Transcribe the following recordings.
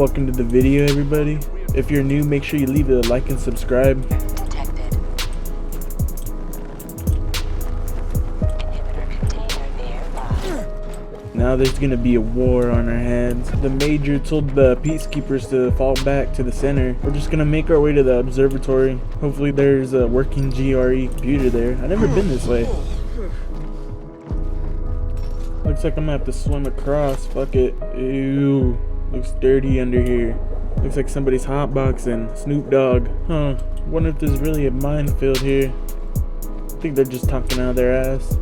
Welcome to the video, everybody. If you're new, make sure you leave a like and subscribe. Detected. Inhibitor container nearby. Now there's gonna be a war on our hands. The major told the peacekeepers to fall back to the center. We're just gonna make our way to the observatory. Hopefully there's a working GRE computer there. I've never been this way. Looks like I'm gonna have to swim across. Fuck it. Ew. Looks dirty under here. Looks like somebody's hotboxing. Snoop Dogg. Huh. Wonder if there's really a minefield here. I think they're just talking out of their ass.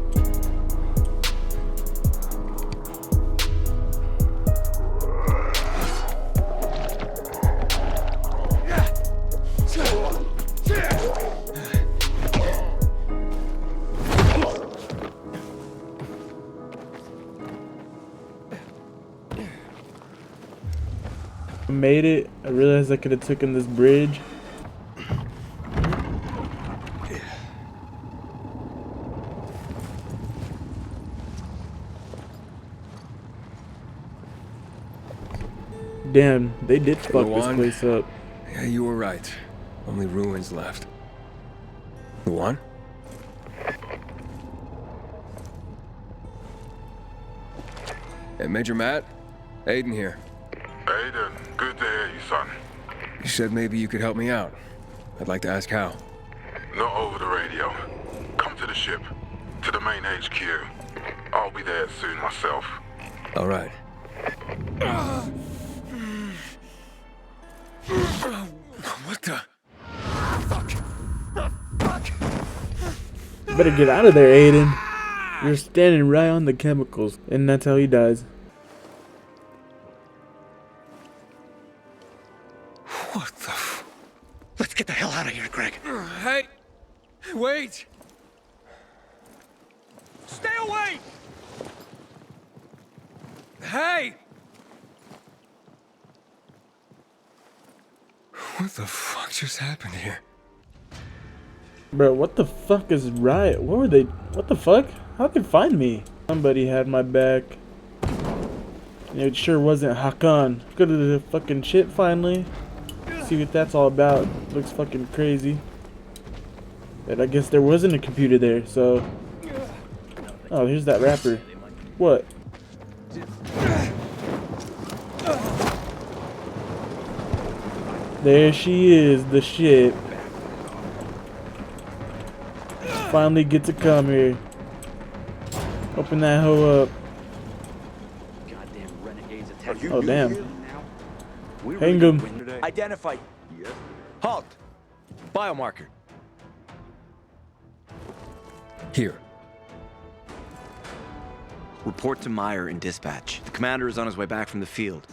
Made it. I realized I could have taken this bridge. Damn, they did fuck this place up. Yeah, you were right. Only ruins left. Juan? Hey, Major Matt? Aiden here. Aiden, good to hear you, son. You said maybe you could help me out. I'd like to ask how. Not over the radio. Come to the ship, to the main HQ. I'll be there soon myself. All right. What the? Fuck. Fuck. You better get out of there, Aiden. You're standing right on the chemicals, and that's how he dies. What the f... Let's get the hell out of here, Greg. Hey! Wait! Stay away! Hey! What the fuck just happened here? Bro, what the fuck is riot? What were they? What the fuck? How'd they find me? Somebody had my back. It sure wasn't Hakan. Go to the fucking shit finally. See what that's all about. Looks fucking crazy. But I guess there wasn't a computer there, so... Oh, here's that rapper. What? There she is, the ship. Finally get to come here. Open that hoe up. Oh, damn. Hang him. Identified. Halt. Biomarker. Here. Report to Meyer in dispatch. The commander is on his way back from the field.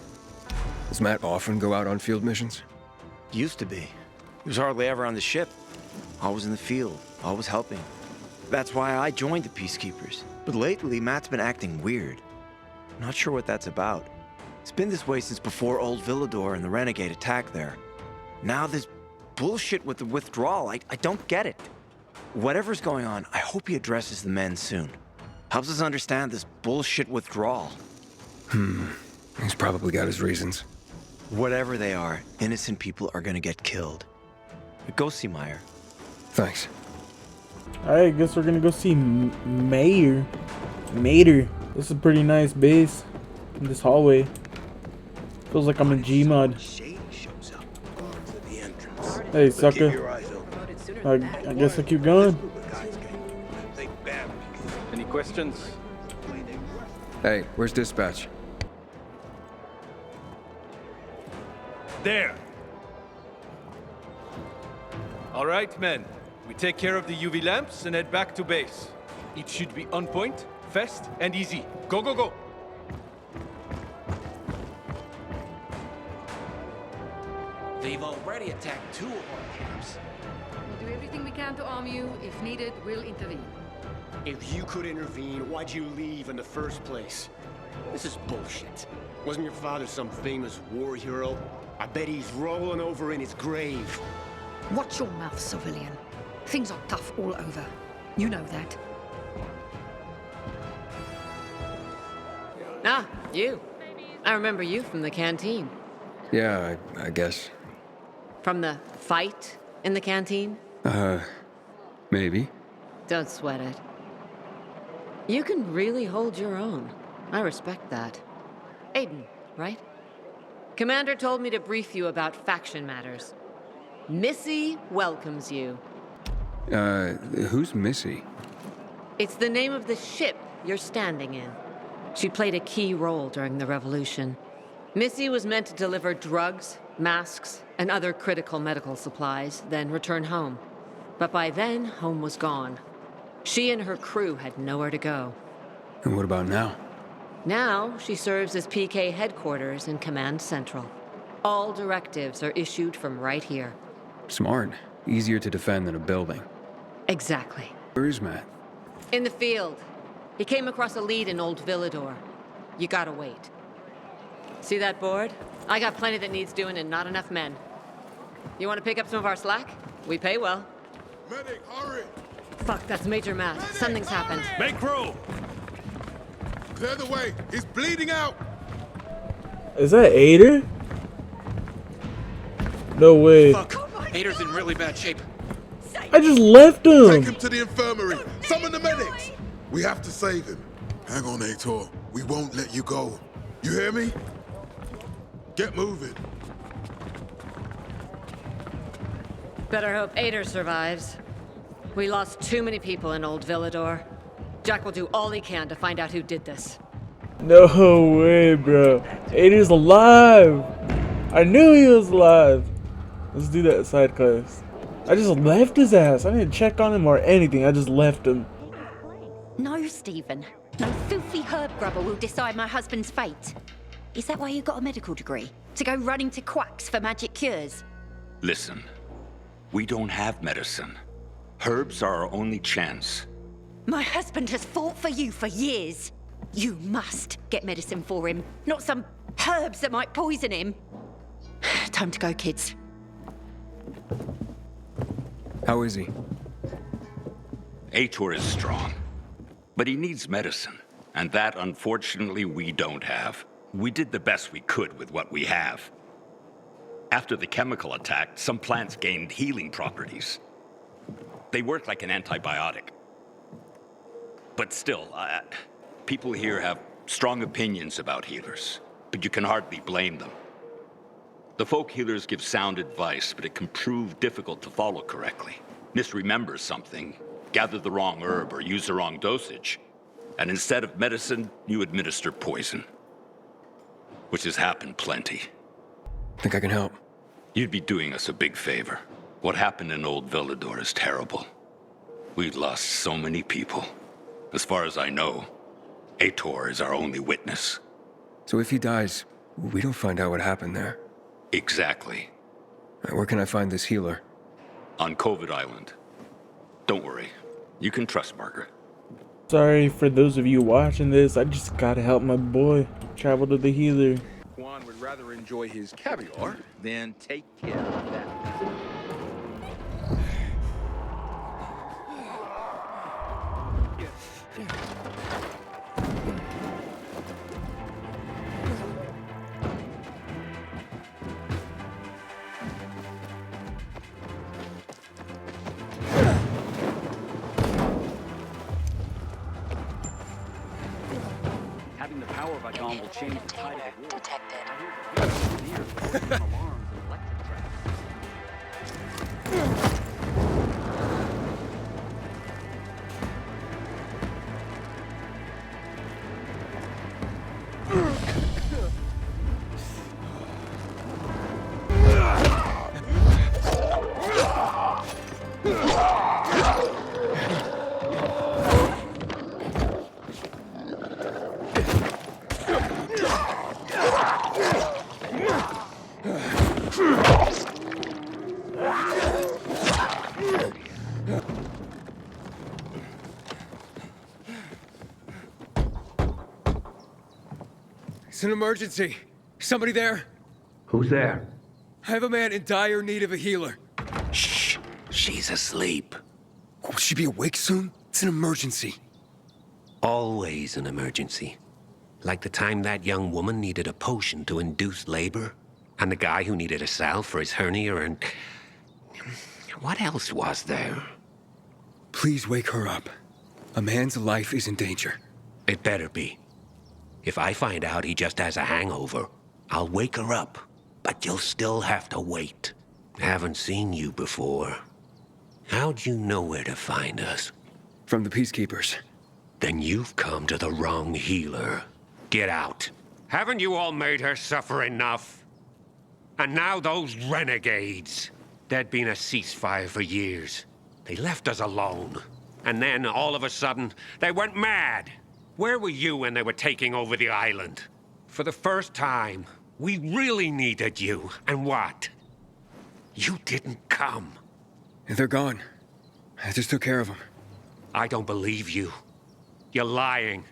Does Matt often go out on field missions? Used to be. He was hardly ever on the ship. Always in the field. Always helping. That's why I joined the Peacekeepers. But lately, Matt's been acting weird. Not sure what that's about. It's been this way since before old Villador and the Renegade attack there. Now this bullshit with the withdrawal, I don't get it. Whatever's going on, I hope he addresses the men soon. Helps us understand this bullshit withdrawal. He's probably got his reasons. Whatever they are, innocent people are gonna get killed. Go see Meyer. Thanks. Alright, guess we're gonna go see Mater. This is a pretty nice base. In this hallway. Feels like I'm in Gmod. Hey, sucker. I guess I keep going. Any questions? Hey, where's dispatch? There. All right, men. We take care of the UV lamps and head back to base. It should be on point, fast, and easy. Go, go, go. They've already attacked 2 of our camps. We'll do everything we can to arm you. If needed, we'll intervene. If you could intervene, why'd you leave in the first place? This is bullshit. Wasn't your father some famous war hero? I bet he's rolling over in his grave. Watch your mouth, civilian. Things are tough all over. You know that. Ah, you. I remember you from the canteen. Yeah, I guess. From the fight in the canteen? Maybe. Don't sweat it. You can really hold your own. I respect that. Aiden, right? Commander told me to brief you about faction matters. Missy welcomes you. Who's Missy? It's the name of the ship you're standing in. She played a key role during the revolution. Missy was meant to deliver drugs, masks, and other critical medical supplies, then return home. But by then, home was gone. She and her crew had nowhere to go. And what about now? Now, she serves as PK headquarters in Command Central. All directives are issued from right here. Smart. Easier to defend than a building. Exactly. Where is Matt? In the field. He came across a lead in Old Villador. You gotta wait. See that board? I got plenty that needs doing and not enough men. You wanna pick up some of our slack? We pay well. Medic, hurry! Fuck, that's Major Matt. Something's happened. Make room! Clear the way! He's bleeding out! Is that Ader? No way. Fuck. Ader's in really bad shape. I just left Take him. him to the infirmary! Summon the medics! We have to save him. Hang on, Ator. We won't let you go. You hear me? Get moving. Better hope Ader survives. We lost too many people in Old Villador. Jack will do all he can to find out who did this. No way, bro. Ader's alive. I knew he was alive. Let's do that side quest. I just left his ass. I didn't check on him or anything. I just left him. No, Stephen. No filthy herb grubber will decide my husband's fate. Is that why you got a medical degree? To go running to quacks for magic cures? Listen, we don't have medicine. Herbs are our only chance. My husband has fought for you for years. You must get medicine for him, not some herbs that might poison him. Time to go, kids. How is he? Ator is strong, but he needs medicine, and that, unfortunately, we don't have. We did the best we could with what we have. After the chemical attack, some plants gained healing properties. They work like an antibiotic. But still, people here have strong opinions about healers, but you can hardly blame them. The folk healers give sound advice, but it can prove difficult to follow correctly. Misremember something, gather the wrong herb, or use the wrong dosage, and instead of medicine, you administer poison. Which has happened plenty. Think I can help? You'd be doing us a big favor. What happened in Old Villador is terrible. We've lost so many people. As far as I know, Ator is our only witness. So if he dies, we don't find out what happened there. Exactly. Where can I find this healer? On COVID Island. Don't worry. You can trust Margaret. Sorry for those of you watching this. I just gotta help my boy travel to the healer. Juan would rather enjoy his caviar than take care of that. Having the power of a gun will change the tide of the war. Detected. It's an emergency. Somebody there? Who's there? I have a man in dire need of a healer. Shh. She's asleep. Will she be awake soon? It's an emergency. Always an emergency. Like the time that young woman needed a potion to induce labor. And the guy who needed a salve for his hernia and... What else was there? Please wake her up. A man's life is in danger. It better be. If I find out he just has a hangover, I'll wake her up. But you'll still have to wait. Haven't seen you before. How'd you know where to find us? From the Peacekeepers. Then you've come to the wrong healer. Get out. Haven't you all made her suffer enough? And now those renegades. There'd been a ceasefire for years. They left us alone. And then, all of a sudden, they went mad. Where were you when they were taking over the island? For the first time, we really needed you. And what? You didn't come. They're gone. I just took care of them. I don't believe you. You're lying.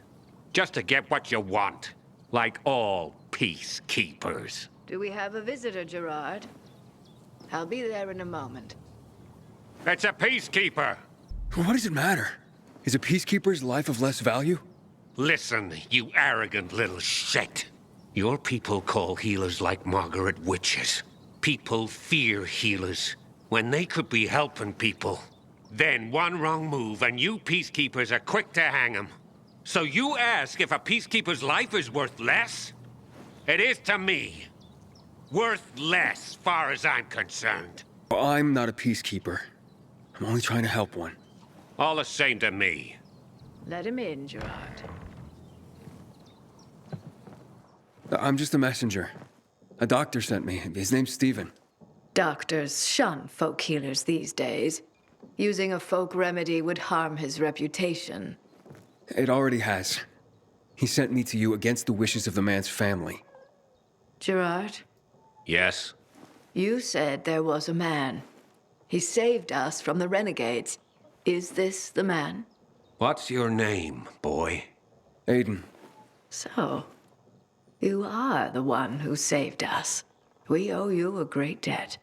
Just to get what you want. Like all peacekeepers. Do we have a visitor, Gerard? I'll be there in a moment. It's a peacekeeper! What does it matter? Is a peacekeeper's life of less value? Listen, you arrogant little shit. Your people call healers like Margaret witches. People fear healers when they could be helping people. Then one wrong move and you peacekeepers are quick to hang them. So you ask if a peacekeeper's life is worth less? It is to me. Worth less, far as I'm concerned. Well, I'm not a peacekeeper. I'm only trying to help one. All the same to me. Let him in, Gerard. I'm just a messenger. A doctor sent me. His name's Stephen. Doctors shun folk healers these days. Using a folk remedy would harm his reputation. It already has. He sent me to you against the wishes of the man's family. Gerard? Yes? You said there was a man. He saved us from the renegades. Is this the man? What's your name, boy? Aiden. So, you are the one who saved us. We owe you a great debt.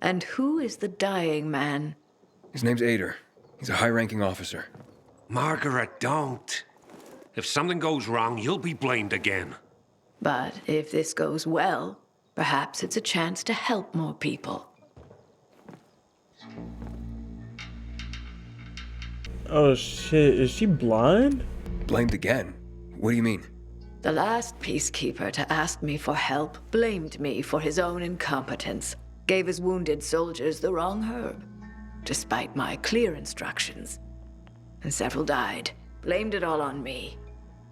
And who is the dying man? His name's Ader. He's a high-ranking officer. Margaret, don't. If something goes wrong, you'll be blamed again. But if this goes well, perhaps it's a chance to help more people. Oh shit, is she blind? Blamed again? What do you mean? The last peacekeeper to ask me for help blamed me for his own incompetence, gave his wounded soldiers the wrong herb, despite my clear instructions. And several died, blamed it all on me.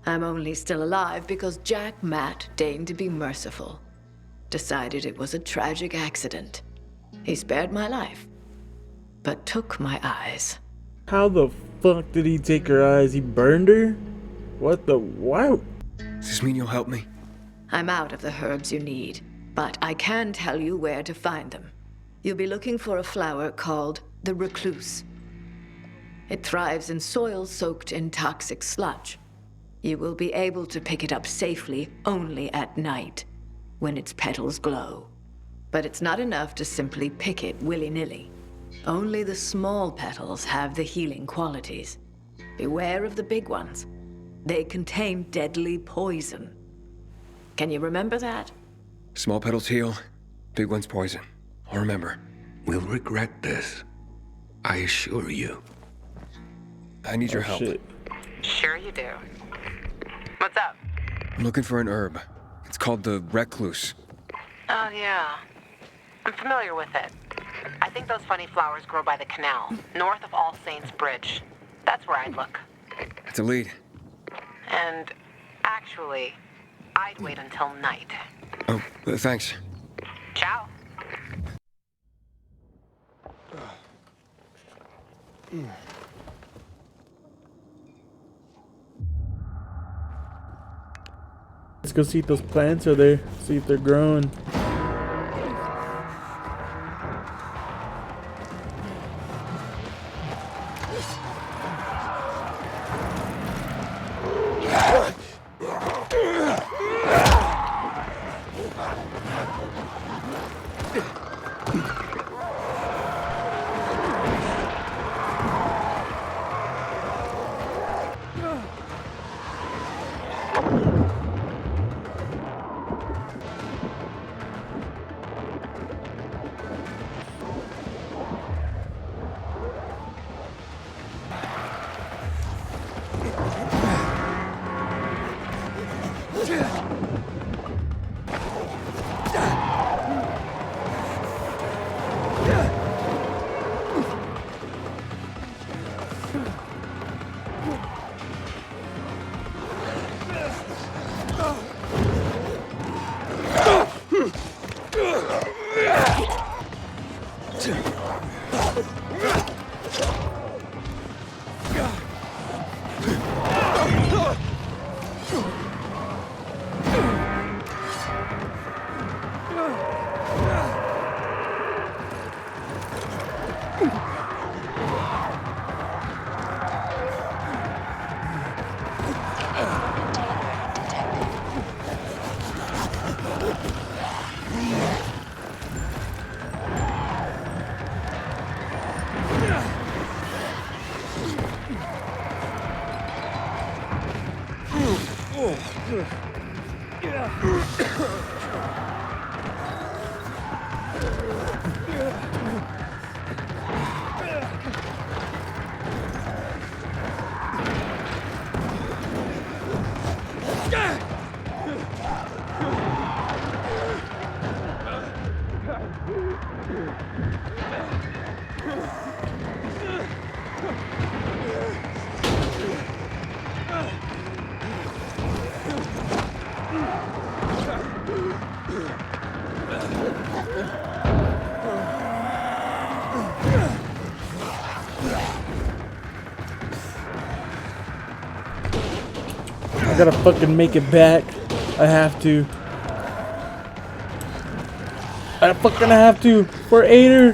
I'm only still alive because Jack Matt deigned to be merciful. Decided it was a tragic accident. He spared my life, but took my eyes. How the fuck did he take her eyes? He burned her? What the... Why? Does this mean you'll help me? I'm out of the herbs you need, but I can tell you where to find them. You'll be looking for a flower called the recluse. It thrives in soil soaked in toxic sludge. You will be able to pick it up safely only at night, when its petals glow. But it's not enough to simply pick it willy-nilly. Only the small petals have the healing qualities. Beware of the big ones. They contain deadly poison. Can you remember that? Small petals heal, big ones poison. I'll remember. We'll regret this. I assure you. I need your help. Shit. Sure you do. What's up? I'm looking for an herb. It's called the recluse. Oh, yeah. I'm familiar with it. I think those funny flowers grow by the canal, north of All Saints Bridge. That's where I'd look. It's a lead. And actually, I'd wait until night. Oh, thanks. Ciao. Let's go see if those plants are there. See if they're growing. I gotta fucking make it back. I have to. I fucking have to for Ader.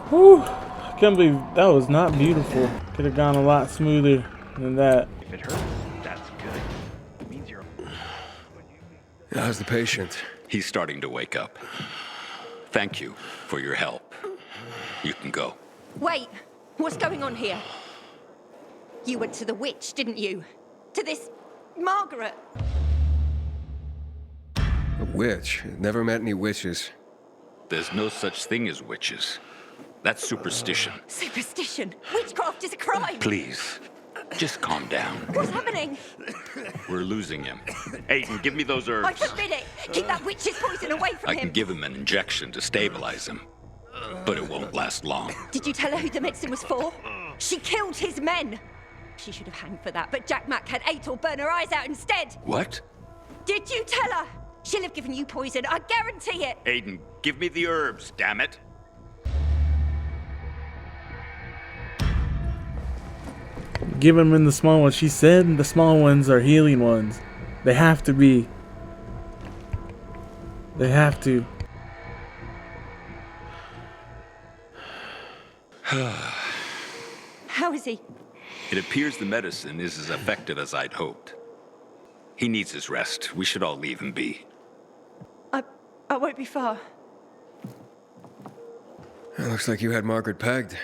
Whew. I can't believe that was not beautiful. Could have gone a lot smoother than that. If it hurts, that's good. It means you're... How's the patient? He's starting to wake up. Thank you for your help. You can go. Wait, what's going on here? You went to the witch, didn't you? To this Margaret. A witch? Never met any witches. There's no such thing as witches. That's superstition. Superstition? Witchcraft is a crime. Please, just calm down. What's happening? We're losing him. Aiden, give me those herbs. I forbid it. Keep that witch's poison away from I him. can give him an injection to stabilize him, but it won't last long. Did you tell her who the medicine was for? She killed his men. She should have hanged for that, but Jack Mack had Ator burn her eyes out instead. What? Did you tell her? She'll have given you poison, I guarantee it. Aiden, give me the herbs, damn it. Give him in the small ones. She said the small ones are healing ones. They have to be. They have to. How is he? It appears the medicine is as effective as I'd hoped. He needs his rest. We should all leave him be. I won't be far. It looks like you had Margaret pegged.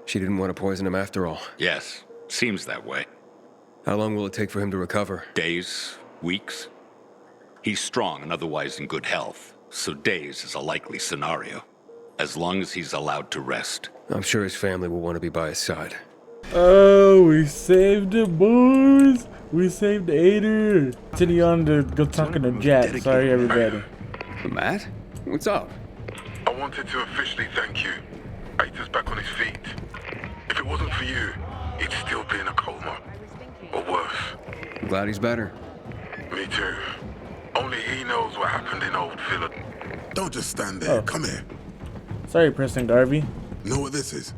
She didn't want to poison him after all. Yes, seems that way. How long will it take for him to recover? Days, weeks. He's strong and otherwise in good health, so days is a likely scenario. As long as he's allowed to rest. I'm sure his family will want to be by his side. Oh, we saved it, boys. We saved Ader. Continue on to go talking to Jack. Sorry, everybody. Matt? What's up? I wanted to officially thank you. Ader's back on his feet. If it wasn't for you, he'd still be in a coma. Or worse. I'm glad he's better. Me too. Only he knows what happened in Old Villa. Don't just stand there. Oh. Come here. Sorry, Preston Garvey. Know what this is?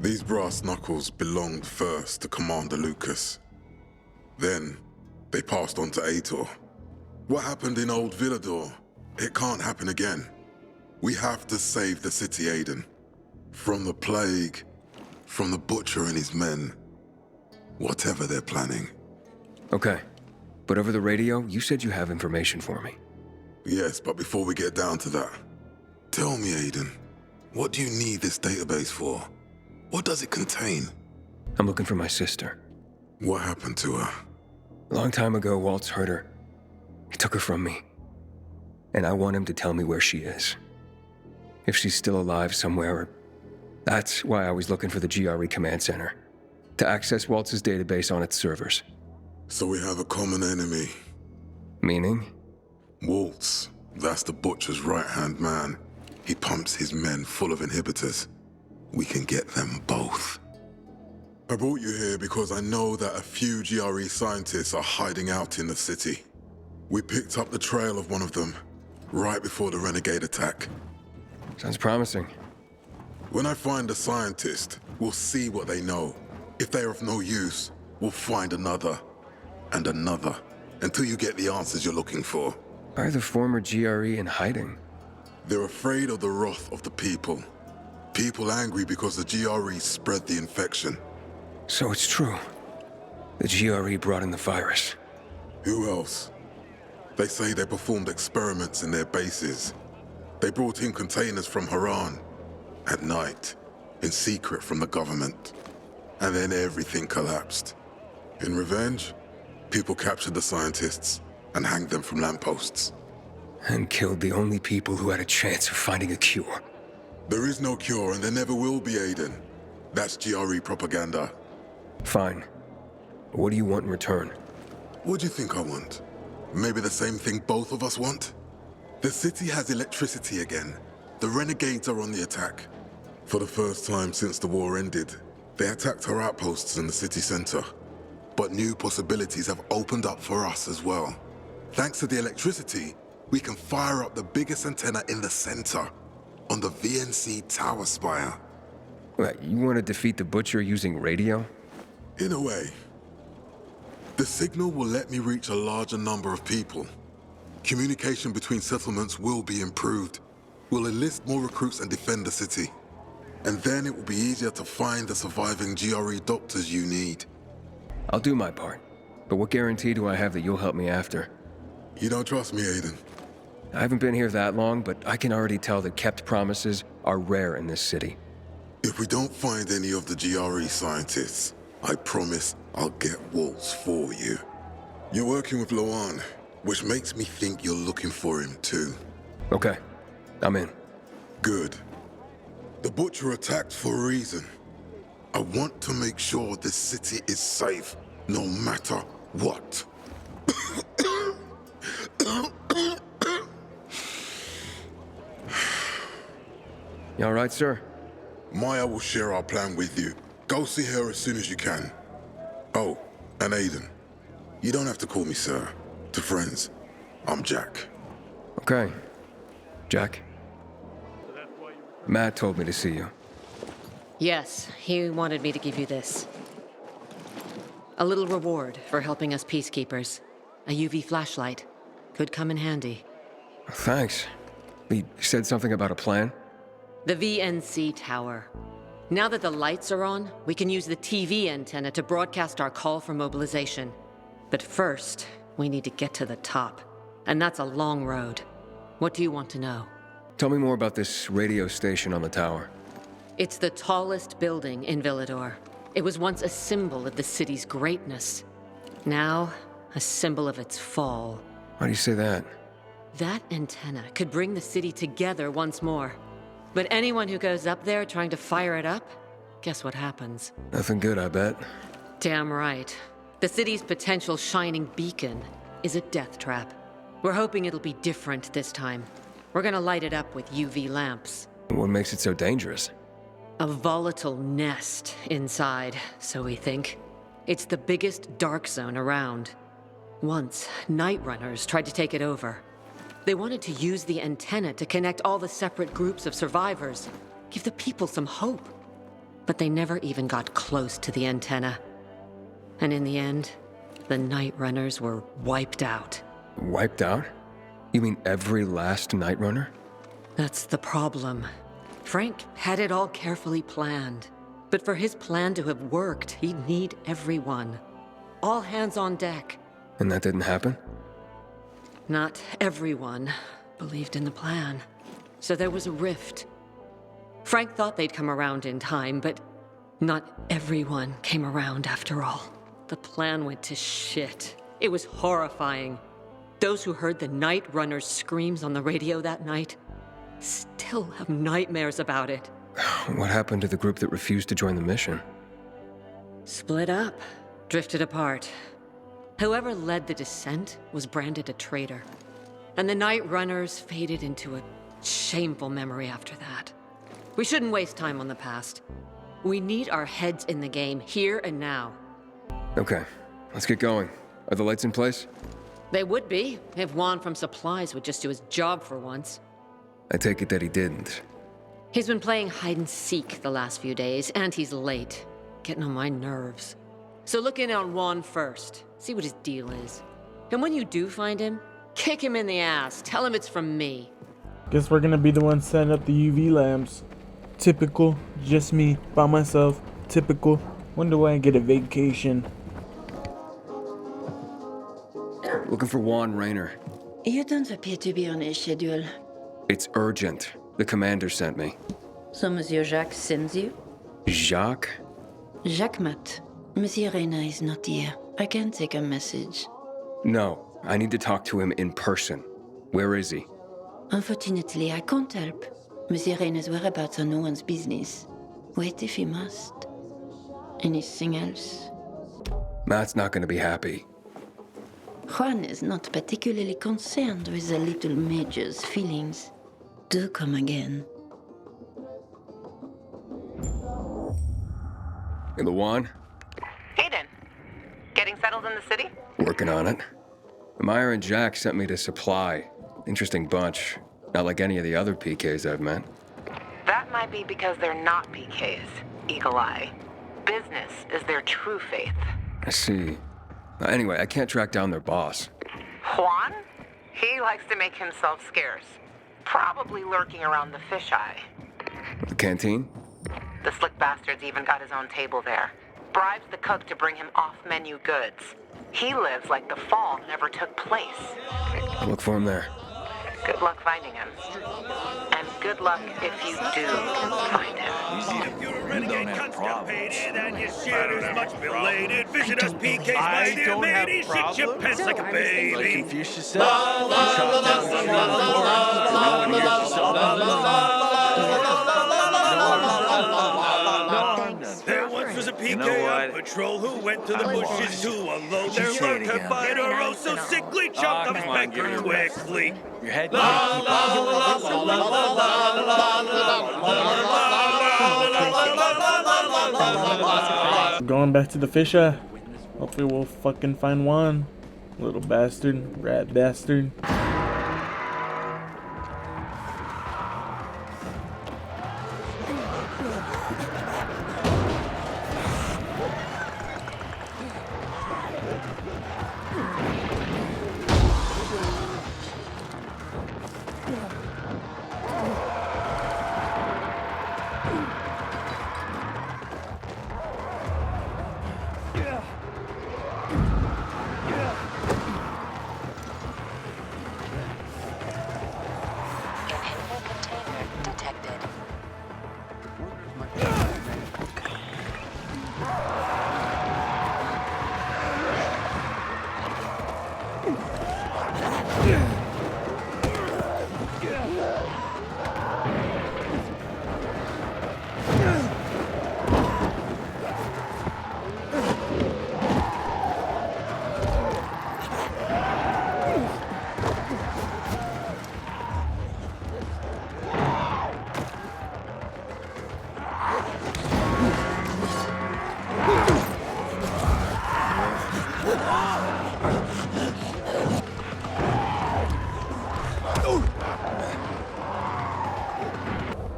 These brass knuckles belonged first to Commander Lucas. Then, they passed on to Ator. What happened in Old Villador? It can't happen again. We have to save the city, Aiden. From the plague, from the Butcher and his men. Whatever they're planning. Okay. But over the radio, you said you have information for me. Yes, but before we get down to that, tell me, Aiden, what do you need this database for? What does it contain? I'm looking for my sister. What happened to her? A long time ago, Waltz hurt her. He took her from me. And I want him to tell me where she is. If she's still alive somewhere. That's why I was looking for the GRE command center. To access Waltz's database on its servers. So we have a common enemy. Meaning? Waltz. That's the Butcher's right-hand man. He pumps his men full of inhibitors. We can get them both. I brought you here because I know that a few GRE scientists are hiding out in the city. We picked up the trail of one of them right before the renegade attack. Sounds promising. When I find a scientist, we'll see what they know. If they are of no use, we'll find another and another until you get the answers you're looking for. Why are the former GRE in hiding? They're afraid of the wrath of the people. People angry because the GRE spread the infection. So it's true. The GRE brought in the virus. Who else? They say they performed experiments in their bases. They brought in containers from Haran at night, in secret from the government. And then everything collapsed. In revenge, people captured the scientists and hanged them from lampposts. And killed the only people who had a chance of finding a cure. There is no cure and there never will be, Aiden. That's GRE propaganda. Fine. What do you want in return? What do you think I want? Maybe the same thing both of us want? The city has electricity again. The renegades are on the attack. For the first time since the war ended, they attacked our outposts in the city center. But new possibilities have opened up for us as well. Thanks to the electricity, we can fire up the biggest antenna in the center, on the VNC Tower spire. What, you want to defeat the Butcher using radio? In a way. The signal will let me reach a larger number of people. Communication between settlements will be improved. We'll enlist more recruits and defend the city. And then it will be easier to find the surviving GRE doctors you need. I'll do my part. But what guarantee do I have that you'll help me after? You don't trust me, Aiden? I haven't been here that long, but I can already tell that kept promises are rare in this city. If we don't find any of the GRE scientists, I promise I'll get Waltz for you. You're working with Juan, which makes me think you're looking for him too. Okay, I'm in. Good. The Butcher attacked for a reason. I want to make sure this city is safe, no matter what. You all right, sir? Maya will share our plan with you. Go see her as soon as you can. Oh, and Aiden. You don't have to call me sir. To friends, I'm Jack. Okay. Jack? Matt told me to see you. Yes, he wanted me to give you this. A little reward for helping us peacekeepers. A UV flashlight. Could come in handy. Thanks. He said something about a plan? The VNC Tower. Now that the lights are on, we can use the TV antenna to broadcast our call for mobilization. But first, we need to get to the top. And that's a long road. What do you want to know? Tell me more about this radio station on the tower. It's the tallest building in Villador. It was once a symbol of the city's greatness. Now, a symbol of its fall. Why do you say that? That antenna could bring the city together once more. But anyone who goes up there trying to fire it up, guess what happens? Nothing good, I bet. Damn right. The city's potential shining beacon is a death trap. We're hoping it'll be different this time. We're gonna light it up with UV lamps. What makes it so dangerous? A volatile nest inside, so we think. It's the biggest dark zone around. Once, night runners tried to take it over. They wanted to use the antenna to connect all the separate groups of survivors, give the people some hope. But they never even got close to the antenna. And in the end, the night runners were wiped out. Wiped out? You mean every last night runner? That's the problem. Frank had it all carefully planned. But for his plan to have worked, he'd need everyone. All hands on deck. And that didn't happen? Not everyone believed in the plan. So there was a rift. Frank thought they'd come around in time, but not everyone came around after all. The plan went to shit. It was horrifying. Those who heard the Night Runner's screams on the radio that night still have nightmares about it. What happened to the group that refused to join the mission? Split up, drifted apart. Whoever led the descent was branded a traitor. And the Night Runners faded into a shameful memory after that. We shouldn't waste time on the past. We need our heads in the game, here and now. Okay, let's get going. Are the lights in place? They would be, if Juan from Supplies would just do his job for once. I take it that he didn't. He's been playing hide and seek the last few days, and he's late. Getting on my nerves. So look in on Juan first. See what his deal is. And when you do find him, kick him in the ass. Tell him it's from me. Guess we're gonna be the ones setting up the UV lamps. Typical. Just me, by myself. Typical. When do I get a vacation? Looking for Juan Raynor. You don't appear to be on his schedule. It's urgent. The commander sent me. So Monsieur Jacques sends you? Jacques? Jacques Mat. Monsieur Raynor is not here. I can take a message. No, I need to talk to him in person. Where is he? Unfortunately, I can't help. Monsieur Raynor's whereabouts are no one's business. Wait if he must. Anything else? Matt's not gonna be happy. Juan is not particularly concerned with the little major's feelings. Do come again. In the Juan? Hayden, getting settled in the city? Working on it. Meyer and Jack sent me to Supply. Interesting bunch. Not like any of the other PKs I've met. That might be because they're not PKs, Eagle Eye. Business is their true faith. I see. Anyway, I can't track down their boss. Juan? He likes to make himself scarce. Probably lurking around the fisheye. The canteen? The slick bastard's even got his own table there. Bribes the cook to bring him off-menu goods. He lives like the fall never took place. I'll look for him there. Good luck finding him. And good luck if you do find him. You're a renegade cunt still paid in and your shit is much belated. Visit us PK's my dear matey. Shit your pants like a baby. Confuse yourself. You chop down the no one hears yourself. There once was a PK on patrol who went to the bushes to unload their load to find a rose so sickly chopped off his back very quickly. Your head. Going back to the fisheye. Hopefully we'll fucking find Juan. Little bastard. Rat bastard.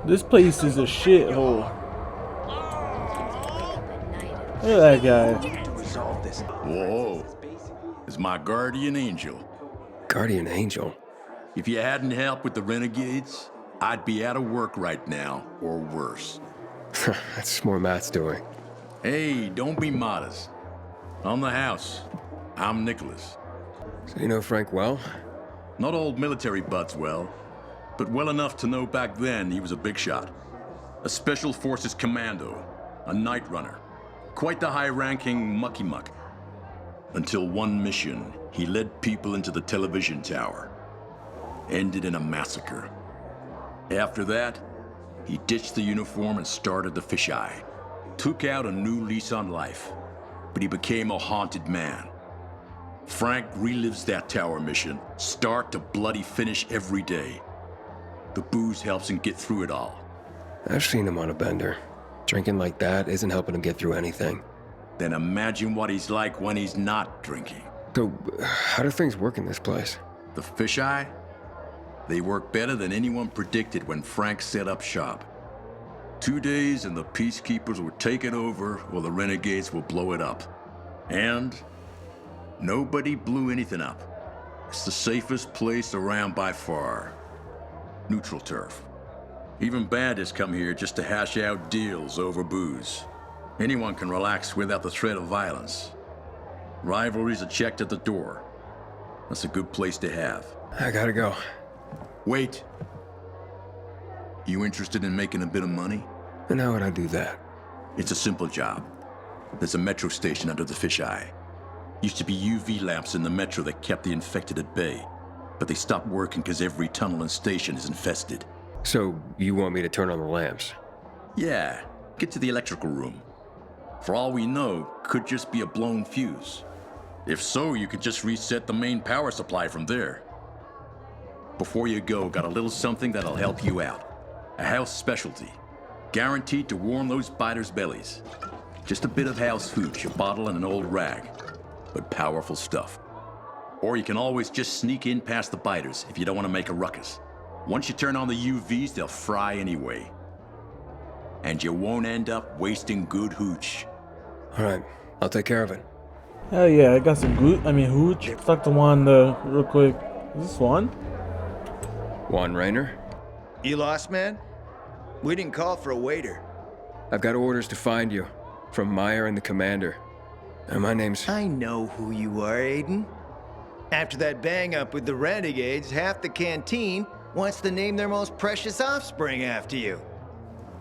This place is a shithole. Look at that guy. Whoa. It's my guardian angel. Guardian angel? If you hadn't helped with the renegades, I'd be out of work right now, or worse. That's more Matt's doing. Hey, don't be modest. On the house, I'm Nicholas. So you know Frank well? Not old military buds well, but well enough to know back then he was a big shot. A Special Forces commando, a night runner. Quite the high-ranking mucky-muck. Until one mission, he led people into the television tower. Ended in a massacre. After that, he ditched the uniform and started the fisheye. Took out a new lease on life, but he became a haunted man. Frank relives that tower mission, start to bloody finish every day. The booze helps him get through it all. I've seen him on a bender. Drinking like that isn't helping him get through anything. Then imagine what he's like when he's not drinking. So, how do things work in this place? The fisheye? They work better than anyone predicted when Frank set up shop. 2 days and the peacekeepers will take it over or the renegades will blow it up. And nobody blew anything up. It's the safest place around by far. Neutral turf. Even bandits come here just to hash out deals over booze. Anyone can relax without the threat of violence. Rivalries are checked at the door. That's a good place to have. I gotta go. Wait. You interested in making a bit of money? And how would I do that? It's a simple job. There's a metro station under the fisheye. Used to be UV lamps in the metro that kept the infected at bay. But they stopped working because every tunnel and station is infested. So, you want me to turn on the lamps? Yeah, get to the electrical room. For all we know, could just be a blown fuse. If so, you could just reset the main power supply from there. Before you go, got a little something that'll help you out. A house specialty. Guaranteed to warm those biters' bellies. Just a bit of house hooch, a bottle and an old rag. But powerful stuff. Or you can always just sneak in past the biters if you don't want to make a ruckus. Once you turn on the UVs, they'll fry anyway. And you won't end up wasting good hooch. Alright, I'll take care of it. Hell yeah, I got some hooch. Let's talk to Juan real quick. Is this Juan? Juan Raynor? You lost, man? We didn't call for a waiter. I've got orders to find you. From Meyer and the Commander. And my name's... I know who you are, Aiden. After that bang-up with the renegades, half the canteen wants to name their most precious offspring after you.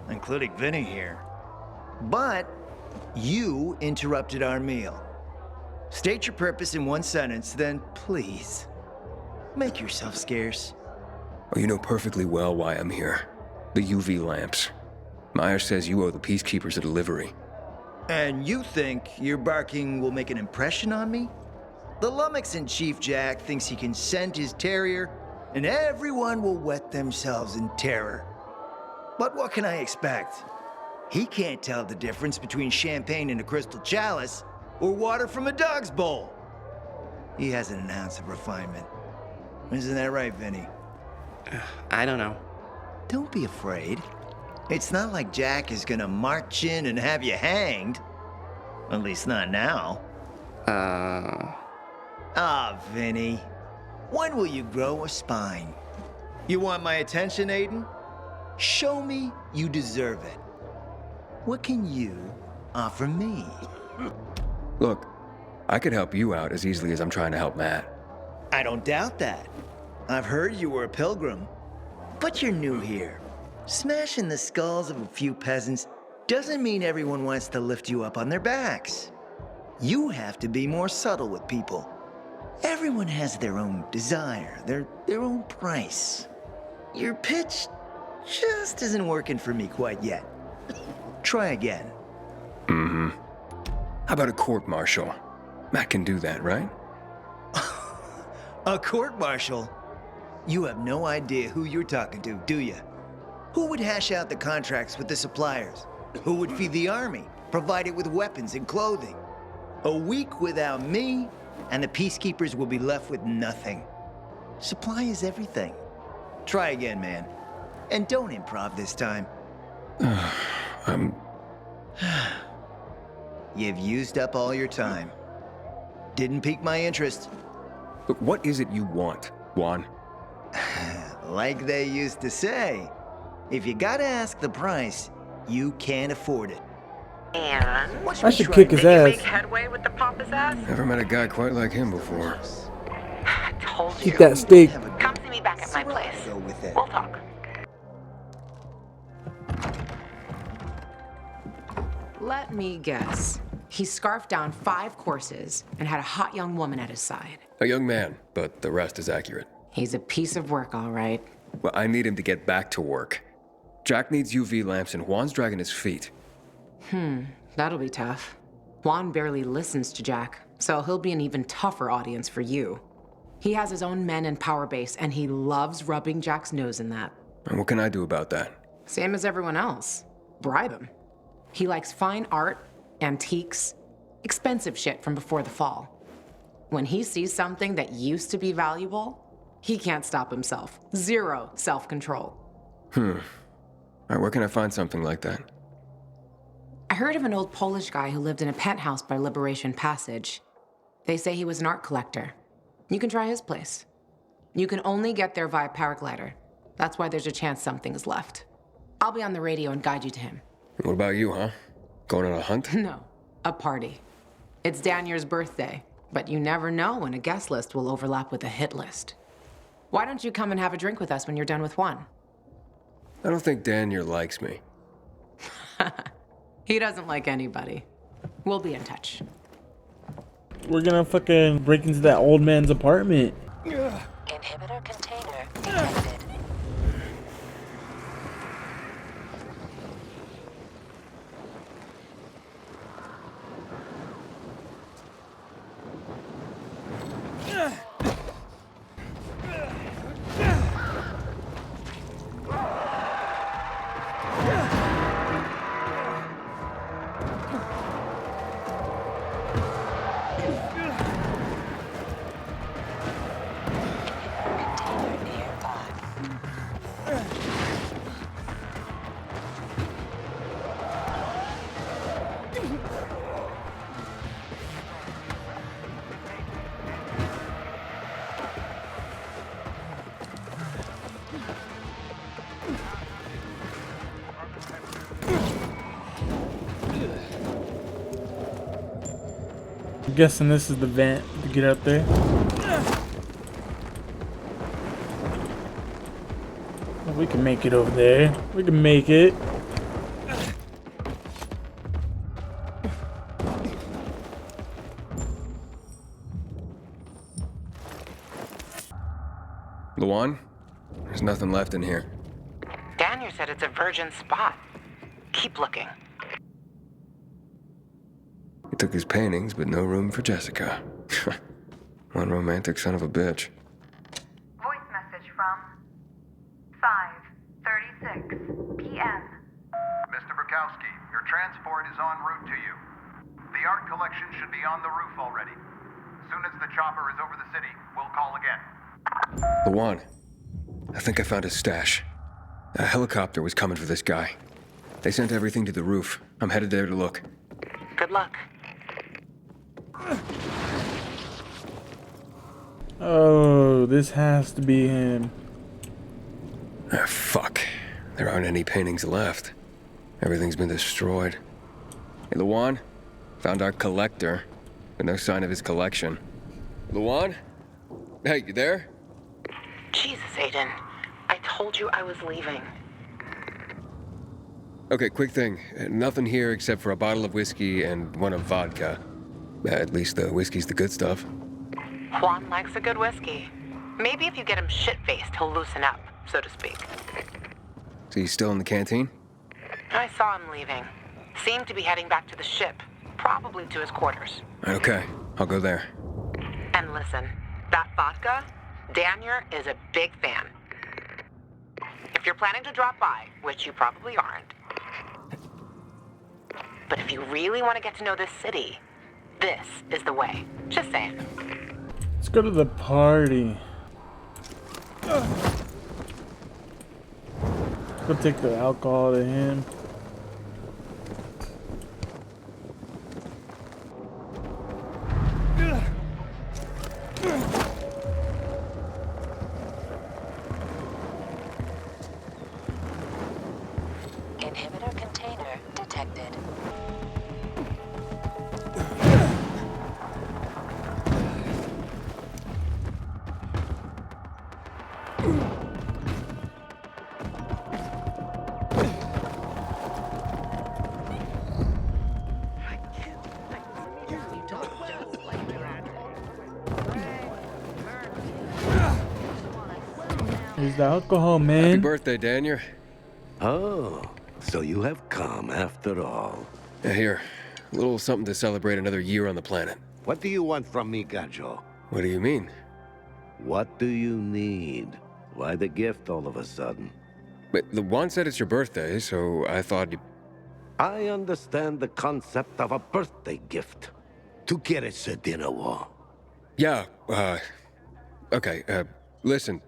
Including Vinny here. But you interrupted our meal. State your purpose in one sentence, then please, make yourself scarce. Oh, you know perfectly well why I'm here. The UV lamps. Meyer says you owe the peacekeepers a delivery. And you think your barking will make an impression on me? The lummox in Chief Jack thinks he can scent his terrier, and everyone will wet themselves in terror. But what can I expect? He can't tell the difference between champagne in a crystal chalice or water from a dog's bowl. He hasn't an ounce of refinement. Isn't that right, Vinny? I don't know. Don't be afraid. It's not like Jack is gonna march in and have you hanged. At least not now. Ah, Vinny. When will you grow a spine? You want my attention, Aiden? Show me you deserve it. What can you offer me? Look, I could help you out as easily as I'm trying to help Matt. I don't doubt that. I've heard you were a pilgrim. But you're new here. Smashing the skulls of a few peasants doesn't mean everyone wants to lift you up on their backs. You have to be more subtle with people. Everyone has their own desire, their own price. Your pitch just isn't working for me quite yet. Try again. Mm-hmm. How about a court-martial? Matt can do that, right? A court-martial? You have no idea who you're talking to, do you? Who would hash out the contracts with the suppliers? Who would feed the army, provide it with weapons and clothing? A week without me, and the peacekeepers will be left with nothing. Supply is everything. Try again, man. And don't improv this time. You've used up all your time. Didn't pique my interest. Look, what is it you want, Juan? Like they used to say, if you gotta ask the price, you can't afford it. And I should kick his ass. make headway with the Papa's ass? Never met a guy quite like him before. I told you. Keep that steak. Come see me back at my place. We'll talk. Let me guess. He scarfed down 5 courses and had a hot young woman at his side. A young man, but the rest is accurate. He's a piece of work, all right. Well, I need him to get back to work. Jack needs UV lamps and Juan's dragging his feet. That'll be tough. Juan barely listens to Jack, so he'll be an even tougher audience for you. He has his own men and power base, and he loves rubbing Jack's nose in that. And what can I do about that? Same as everyone else. Bribe him. He likes fine art, antiques, expensive shit from before the fall. When he sees something that used to be valuable, he can't stop himself. Zero self-control. All right, where can I find something like that? I heard of an old Polish guy who lived in a penthouse by Liberation Passage. They say he was an art collector. You can try his place. You can only get there via paraglider. That's why there's a chance something is left. I'll be on the radio and guide you to him. What about you, huh? Going on a hunt? No, a party. It's Danier's birthday, but you never know when a guest list will overlap with a hit list. Why don't you come and have a drink with us when you're done with Juan? I don't think Danier likes me. He doesn't like anybody. We'll be in touch. We're gonna fucking break into that old man's apartment. Inhibitor container detected. I'm guessing this is the vent to get out there. We can make it over there. We can make it. Luan? There's nothing left in here. Daniel said it's a virgin spot. Keep looking. He took his paintings, but no room for Jessica. One romantic son of a bitch. Voice message from 5:36 p.m. Mr. Bukowski, your transport is en route to you. The art collection should be on the roof already. As soon as the chopper is over the city, we'll call again. Luan, I think I found his stash. A helicopter was coming for this guy. They sent everything to the roof. I'm headed there to look. Good luck. Oh, this has to be him. Ah, fuck. There aren't any paintings left. Everything's been destroyed. Hey, Luan? Found our collector, but no sign of his collection. Luan? Hey, you there? Jesus, Aiden. I told you I was leaving. Okay, quick thing. Nothing here except for a bottle of whiskey and one of vodka. At least the whiskey's the good stuff. Juan likes a good whiskey. Maybe if you get him shit-faced, he'll loosen up, so to speak. So he's still in the canteen? I saw him leaving. Seemed to be heading back to the ship, probably to his quarters. Okay, I'll go there. And listen, that vodka, Daniel is a big fan. If you're planning to drop by, which you probably aren't, but if you really want to get to know this city, this is the way. Just saying. Let's go to the party. Go take the alcohol to him. Inhibitor container detected. Here's the alcohol, man. Happy birthday, Daniel. Oh, so you have come after all. Yeah, here. A little something to celebrate another year on the planet. What do you want from me, Gajo? What do you mean? What do you need? Why the gift all of a sudden? But the Juan said it's your birthday, so I thought you... I understand the concept of a birthday gift. Tu quieres a dinner war? Yeah, okay, listen.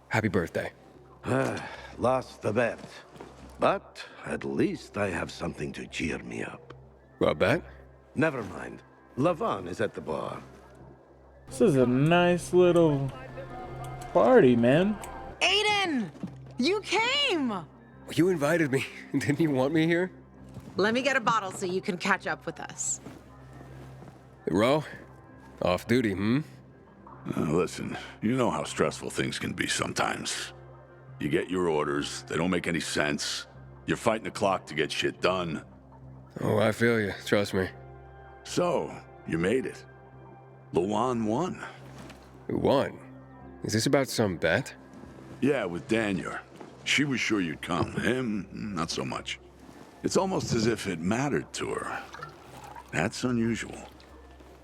Happy birthday. Lost the bet. But at least I have something to cheer me up. A bet? Never mind. Lavon is at the bar. This is a nice little party, man. Aiden! You came! You invited me. Didn't you want me here? Let me get a bottle so you can catch up with us. Ro? Off duty, hmm? Listen, you know how stressful things can be sometimes. You get your orders, they don't make any sense. You're fighting the clock to get shit done. Oh, I feel you. Trust me. So, you made it. Luan won. Who won? Is this about some bet? Yeah, with Daniel. She was sure you'd come. Him, not so much. It's almost as if it mattered to her. That's unusual.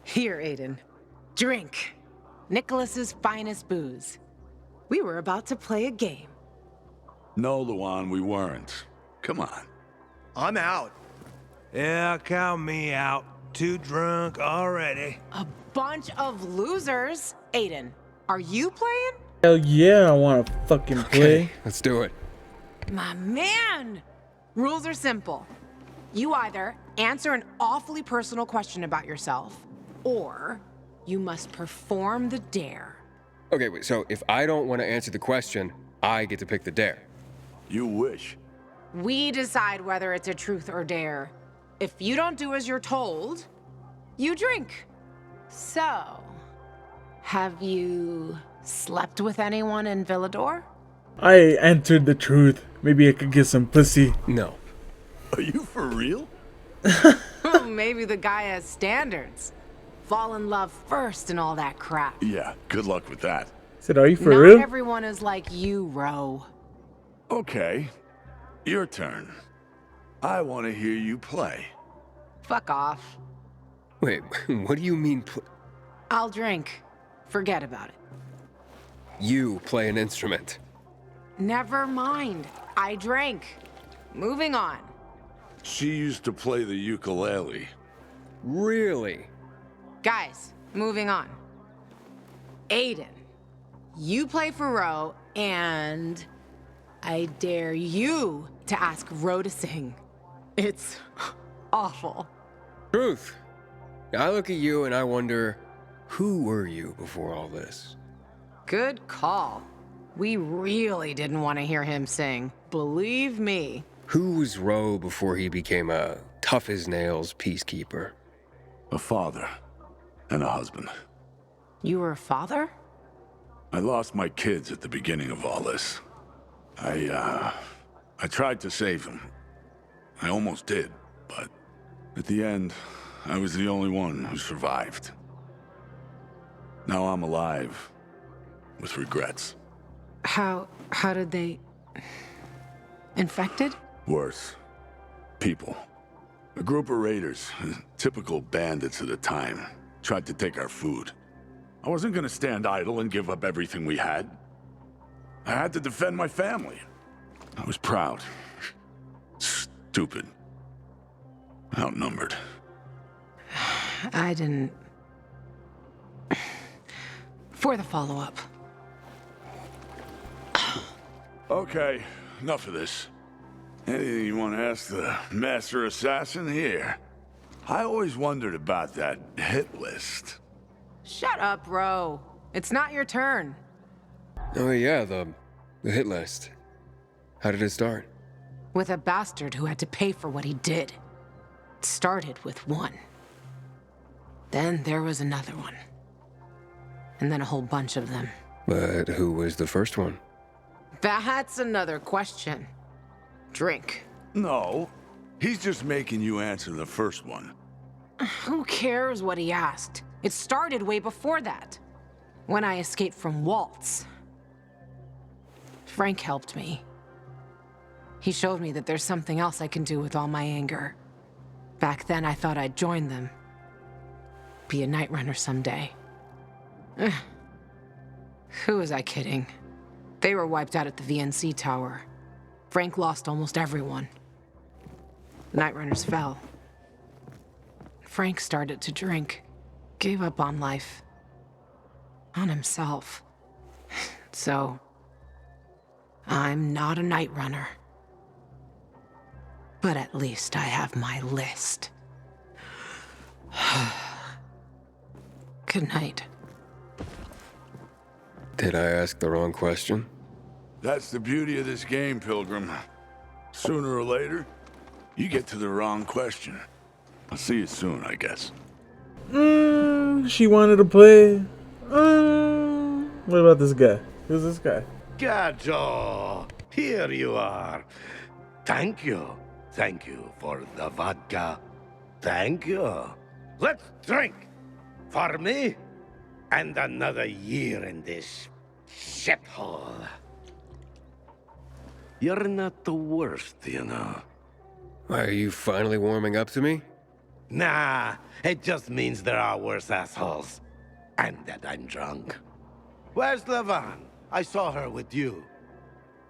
Here, Aiden. Drink. Nicholas's finest booze. We were about to play a game. No, Luan, we weren't. Come on. I'm out. Yeah, count me out. Too drunk already. A bunch of losers. Aiden, are you playing? Hell yeah, I want to fucking play. Let's do it. My man! Rules are simple. You either answer an awfully personal question about yourself, or you must perform the dare. Okay, wait, so if I don't want to answer the question, I get to pick the dare. You wish. We decide whether it's a truth or dare. If you don't do as you're told, you drink. So, have you slept with anyone in Villador? I entered the truth. Maybe I could get some pussy. No. Are you for real? Maybe the guy has standards. Fall in love first and all that crap. Yeah, good luck with that. Said, are you for Not real? everyone is like you, Ro. Okay, your turn. I want to hear you play. Fuck off. Wait, what do you mean I'll drink. Forget about it. you play an instrument? Never mind. I drank. Moving on. She used to play the ukulele. Really? Guys, moving on. Aiden, you play for Ro, and I dare you to ask Ro to sing. It's awful. Truth. I look at you and I wonder, who were you before all this? Good call. We really didn't want to hear him sing. Believe me. Who was Ro before he became a tough-as-nails peacekeeper? A father and a husband. You were a father? I lost my kids at the beginning of all this. I tried to save them. I almost did, but at the end, I was the only one who survived. Now I'm alive, with regrets. How did they... Infected? Worse. People. A group of raiders, typical bandits at the time, tried to take our food. I wasn't gonna stand idle and give up everything we had. I had to defend my family. I was proud. Stupid. Outnumbered. I didn't... For the follow-up. Okay, enough of this. Anything you want to ask the Master Assassin here? I always wondered about that hit list. Shut up, Ro. It's not your turn. Oh yeah, the hit list. How did it start? With a bastard who had to pay for what he did. It started with one. Then there was another one. And then a whole bunch of them. But who was the first one? That's another question. Drink. No, he's just making you answer the first one. Who cares what he asked? It started way before that. When I escaped from Waltz. Frank helped me. He showed me that there's something else I can do with all my anger. Back then, I thought I'd join them. Be a night runner someday. Who was I kidding? They were wiped out at the VNC Tower. Frank lost almost everyone. The Night Runners fell. Frank started to drink. Gave up on life. On himself. So, I'm not a Night Runner. But at least I have my list. Good night. Did I ask the wrong question? That's the beauty of this game, Pilgrim. Sooner or later, you get to the wrong question. I'll see you soon, I guess. She wanted to play. What about this guy? Who's this guy? Gajo, here you are. Thank you. Thank you for the vodka. Thank you. Let's drink. For me, and another year in this shithole. You're not the worst, you know. Are you finally warming up to me? Nah, it just means there are worse assholes. And that I'm drunk. Where's Levan? I saw her with you.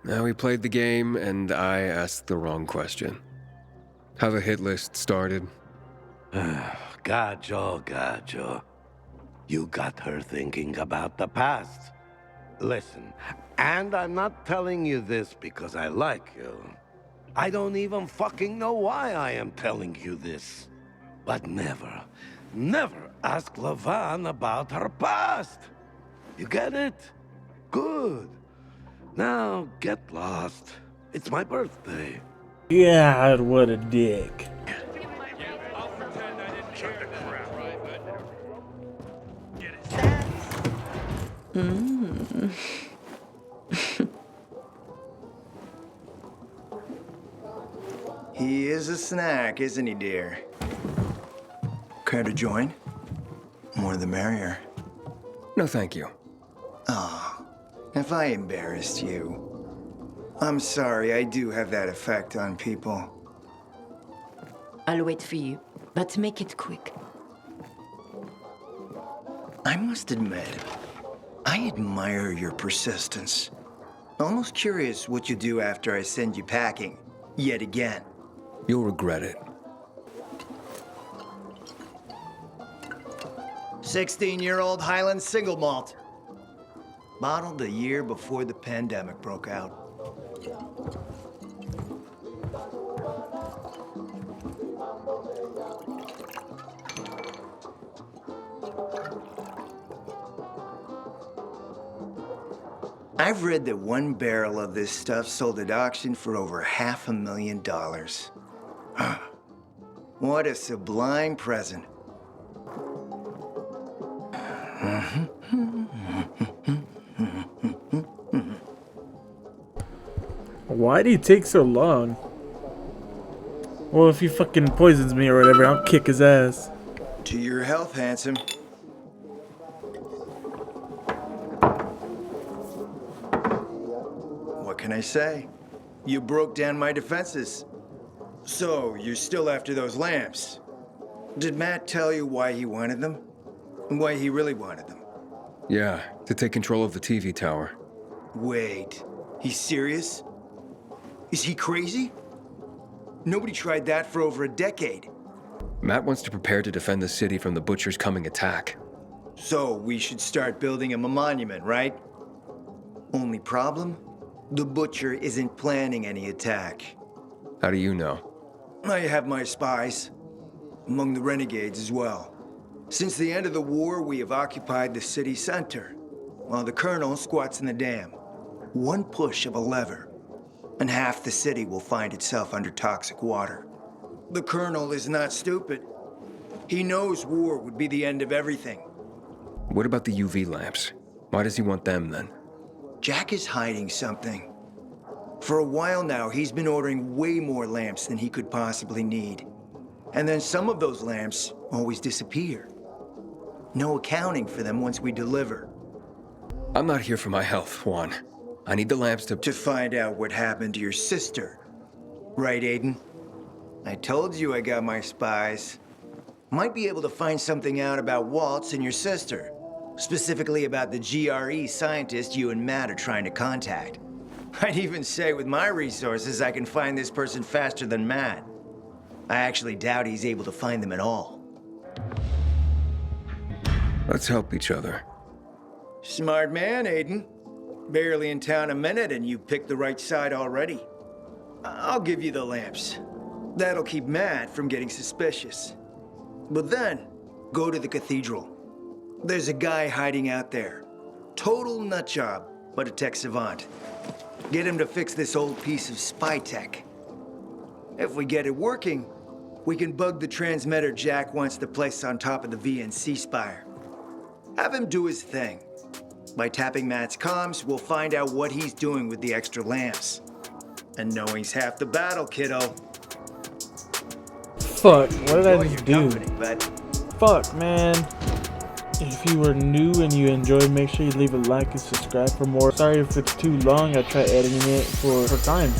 Now we played the game, and I asked the wrong question. Have a hit list started? Gajo. You got her thinking about the past. Listen, and I'm not telling you this because I like you. I don't even fucking know why I am telling you this. But never ask Levan about her past. You get it? Good. Now, get lost. It's my birthday. Yeah, what a dick. He is a snack, isn't he, dear? Care to join? More the merrier. No, thank you. Ah, if I embarrassed you. I'm sorry, I do have that effect on people. I'll wait for you, but make it quick. I must admit, I admire your persistence. Almost curious what you do after I send you packing, yet again. You'll regret it. 16-year-old Highland single malt. Bottled a year before the pandemic broke out. I've read that one barrel of this stuff sold at auction for over $500,000. What a sublime present. Why do you take so long? Well, if he fucking poisons me or whatever, I'll kick his ass. To your health, handsome. What can I say? You broke down my defenses. So, you're still after those lamps. Did Matt tell you why he wanted them? Why he really wanted them? Yeah, to take control of the TV tower. Wait, he's serious? Is he crazy? Nobody tried that for over a decade. Matt wants to prepare to defend the city from the Butcher's coming attack. So, we should start building him a monument, right? Only problem? The Butcher isn't planning any attack. How do you know? I have my spies. Among the renegades as well. Since the end of the war, we have occupied the city center, while the Colonel squats in the dam. One push of a lever, and half the city will find itself under toxic water. The Colonel is not stupid. He knows war would be the end of everything. What about the UV lamps? Why does he want them then? Jack is hiding something. For a while now, he's been ordering way more lamps than he could possibly need. And then some of those lamps always disappear. No accounting for them once we deliver. I'm not here for my health, Juan. I need the lamps to find out what happened to your sister. Right, Aiden? I told you I got my spies. Might be able to find something out about Waltz and your sister. Specifically about the GRE scientist you and Matt are trying to contact. I'd even say with my resources, I can find this person faster than Matt. I actually doubt he's able to find them at all. Let's help each other. Smart man, Aiden. Barely in town a minute and you picked the right side already. I'll give you the lamps. That'll keep Matt from getting suspicious. But then, go to the cathedral. There's a guy hiding out there. Total nutjob, but a tech savant. Get him to fix this old piece of spy tech. If we get it working, we can bug the transmitter Jack wants to place on top of the VNC spire. Have him do his thing. By tapping Matt's comms, we'll find out what he's doing with the extra lamps. And knowing's half the battle, kiddo. Fuck, what did I just do? But fuck, man. If you were new and you enjoyed, make sure you leave a like and subscribe for more. Sorry if it's too long, I try editing it for time.